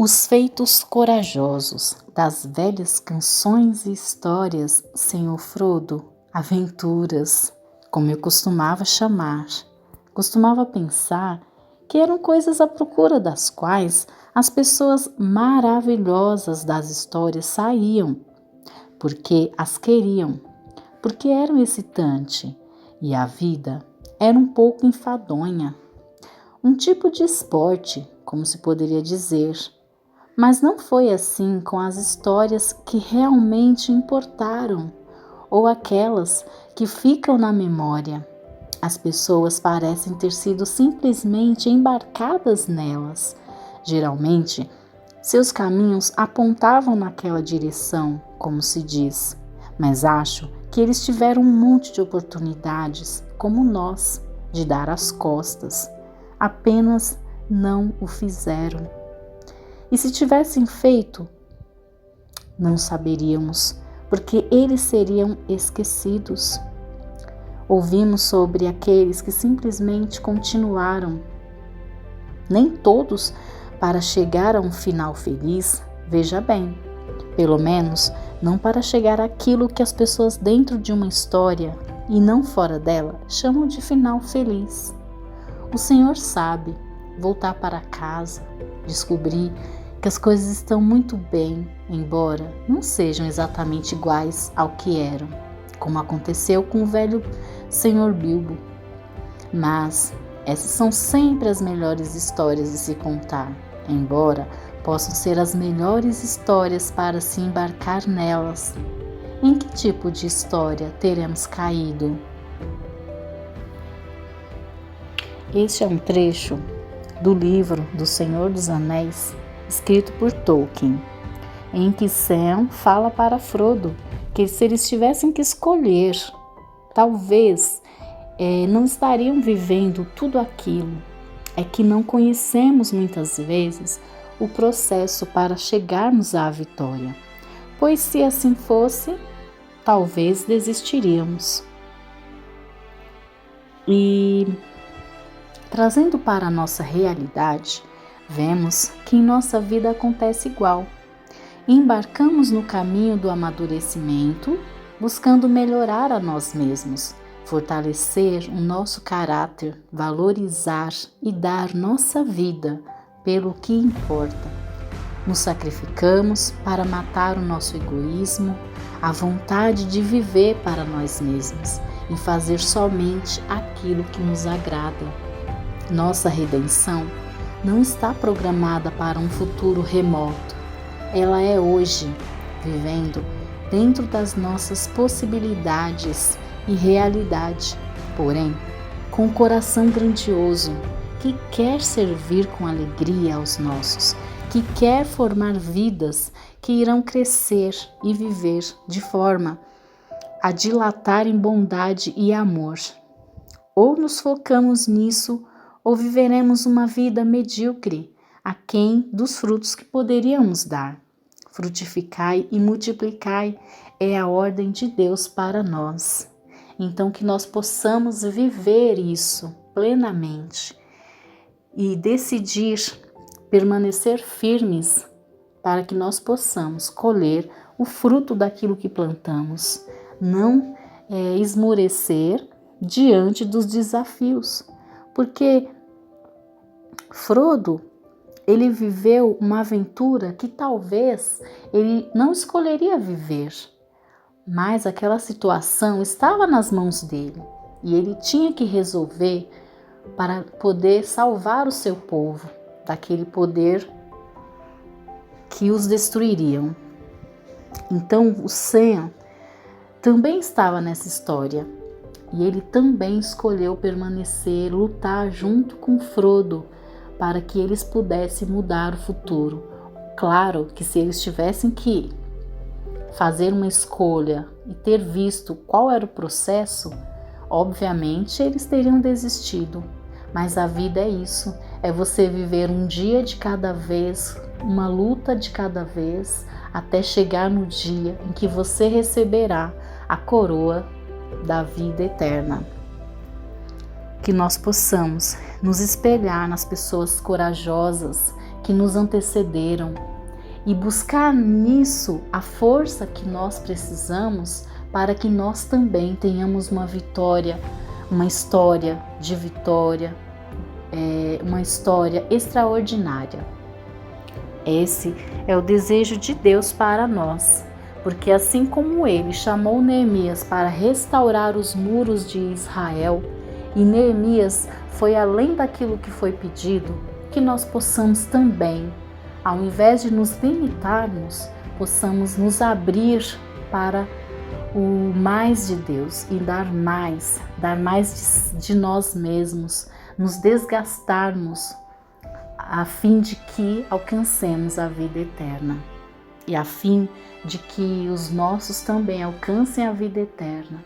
Os feitos corajosos das velhas canções e histórias, Senhor Frodo, aventuras, como eu costumava chamar. Costumava pensar que eram coisas à procura das quais as pessoas maravilhosas das histórias saíam, porque as queriam, porque eram excitantes e a vida era um pouco enfadonha. Um tipo de esporte, como se poderia dizer. Mas não foi assim com as histórias que realmente importaram ou aquelas que ficam na memória. As pessoas parecem ter sido simplesmente embarcadas nelas. Geralmente, seus caminhos apontavam naquela direção, como se diz, mas acho que eles tiveram um monte de oportunidades, como nós, de dar as costas. Apenas não o fizeram. E se tivessem feito, não saberíamos, porque eles seriam esquecidos. Ouvimos sobre aqueles que simplesmente continuaram. Nem todos para chegar a um final feliz, veja bem, pelo menos não para chegar àquilo que as pessoas dentro de uma história e não fora dela chamam de final feliz. O Senhor sabe voltar para casa, descobrir que as coisas estão muito bem, embora não sejam exatamente iguais ao que eram, como aconteceu com o velho Senhor Bilbo. Mas essas são sempre as melhores histórias de se contar, embora possam ser as melhores histórias para se embarcar nelas. Em que tipo de história teremos caído? Este é um trecho do livro do Senhor dos Anéis, escrito por Tolkien, em que Sam fala para Frodo que se eles tivessem que escolher, talvez não estariam vivendo tudo aquilo. É que não conhecemos muitas vezes o processo para chegarmos à vitória, pois se assim fosse, talvez desistiríamos. E trazendo para a nossa realidade, vemos que em nossa vida acontece igual. Embarcamos no caminho do amadurecimento, buscando melhorar a nós mesmos, fortalecer o nosso caráter, valorizar e dar nossa vida pelo que importa. Nos sacrificamos para matar o nosso egoísmo, a vontade de viver para nós mesmos e fazer somente aquilo que nos agrada. Nossa redenção não está programada para um futuro remoto. Ela é hoje, vivendo dentro das nossas possibilidades e realidade, porém, com um coração grandioso, que quer servir com alegria aos nossos, que quer formar vidas que irão crescer e viver de forma a dilatar em bondade e amor. Ou nos focamos nisso, ou viveremos uma vida medíocre, aquém dos frutos que poderíamos dar. Frutificai e multiplicai é a ordem de Deus para nós. Então que nós possamos viver isso plenamente e decidir permanecer firmes para que nós possamos colher o fruto daquilo que plantamos, não esmorecer diante dos desafios. Porque Frodo, ele viveu uma aventura que talvez ele não escolheria viver, mas aquela situação estava nas mãos dele e ele tinha que resolver para poder salvar o seu povo daquele poder que os destruiriam. Então o Sam também estava nessa história. E ele também escolheu permanecer, lutar junto com Frodo, para que eles pudessem mudar o futuro. Claro que se eles tivessem que fazer uma escolha e ter visto qual era o processo, obviamente eles teriam desistido. Mas a vida é isso, é você viver um dia de cada vez, uma luta de cada vez, até chegar no dia em que você receberá a coroa da vida eterna. Que nós possamos nos espelhar nas pessoas corajosas que que nos antecederam e buscar nisso a força que nós precisamos para que nós também tenhamos uma vitória, uma história de vitória, uma história extraordinária. Esse é o desejo de Deus para nós, porque assim como Ele chamou Neemias para restaurar os muros de Israel, e Neemias foi além daquilo que foi pedido, que nós possamos também, ao invés de nos limitarmos, possamos nos abrir para o mais de Deus e dar mais de nós mesmos, nos desgastarmos a fim de que alcancemos a vida eterna e a fim de que os nossos também alcancem a vida eterna.